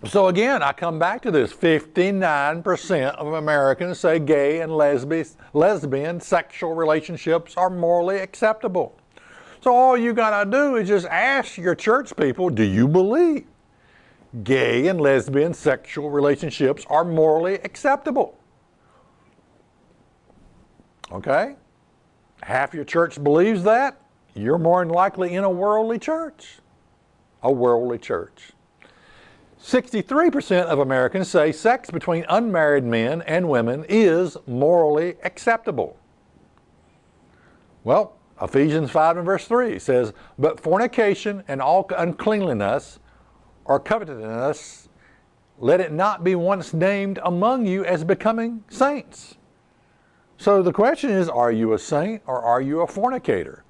So again, I come back to this. 59% of Americans say gay and lesbian sexual relationships are morally acceptable. So all you got to do is just ask your church people, do you believe gay and lesbian sexual relationships are morally acceptable? Okay? Half your church believes that, you're more than likely in a worldly church. A worldly church. 63% of Americans say sex between unmarried men and women is morally acceptable. Well, Ephesians 5 and verse 3 says, but fornication and all uncleanliness or covetousness, let it not be once named among you as becoming saints. So the question is, are you a saint or are you a fornicator?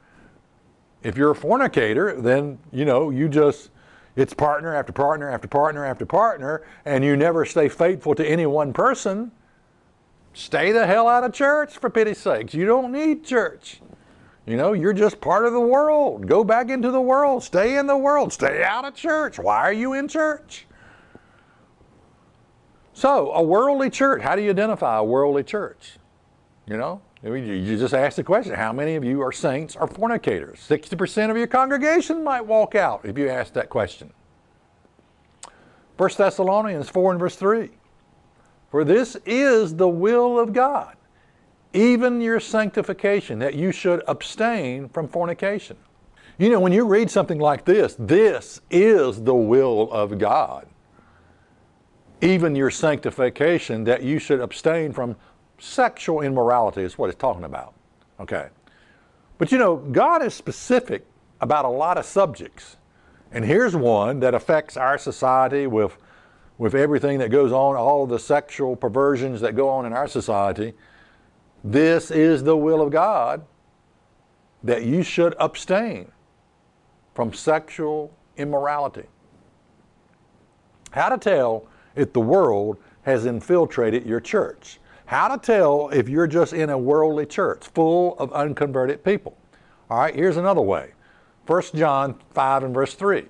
If you're a fornicator, then, it's partner after partner after partner after partner, and you never stay faithful to any one person. Stay the hell out of church, for pity's sakes. You don't need church. You're just part of the world. Go back into the world. Stay in the world. Stay out of church. Why are you in church? So, a worldly church. How do you identify a worldly church? You just ask the question, how many of you are saints or fornicators? 60% of your congregation might walk out if you ask that question. 1 Thessalonians 4 and verse 3. For this is the will of God, even your sanctification, that you should abstain from fornication. When you read something like this is the will of God, even your sanctification, that you should abstain from sexual immorality is what it's talking about. Okay. But God is specific about a lot of subjects. And here's one that affects our society with everything that goes on, all of the sexual perversions that go on in our society. This is the will of God, that you should abstain from sexual immorality. How to tell if the world has infiltrated your church? How to tell if you're just in a worldly church full of unconverted people? All right, here's another way. 1 John 5 and verse 3.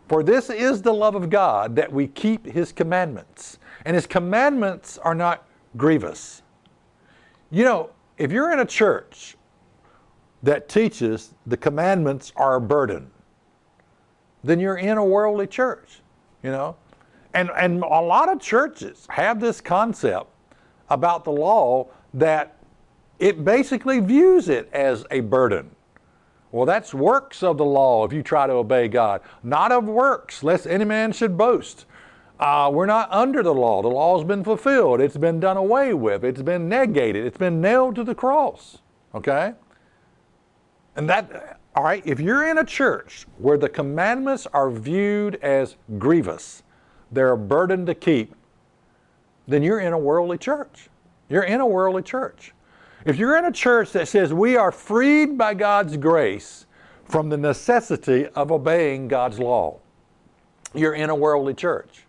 For this is the love of God, that we keep His commandments. And His commandments are not grievous. If you're in a church that teaches the commandments are a burden, then you're in a worldly church, And a lot of churches have this concept about the law that it basically views it as a burden. Well, that's works of the law if you try to obey God. Not of works, lest any man should boast. We're not under the law. The law's been fulfilled. It's been done away with. It's been negated. It's been nailed to the cross. Okay? And all right, if you're in a church where the commandments are viewed as grievous, they're a burden to keep, then you're in a worldly church. You're in a worldly church. If you're in a church that says we are freed by God's grace from the necessity of obeying God's law, you're in a worldly church.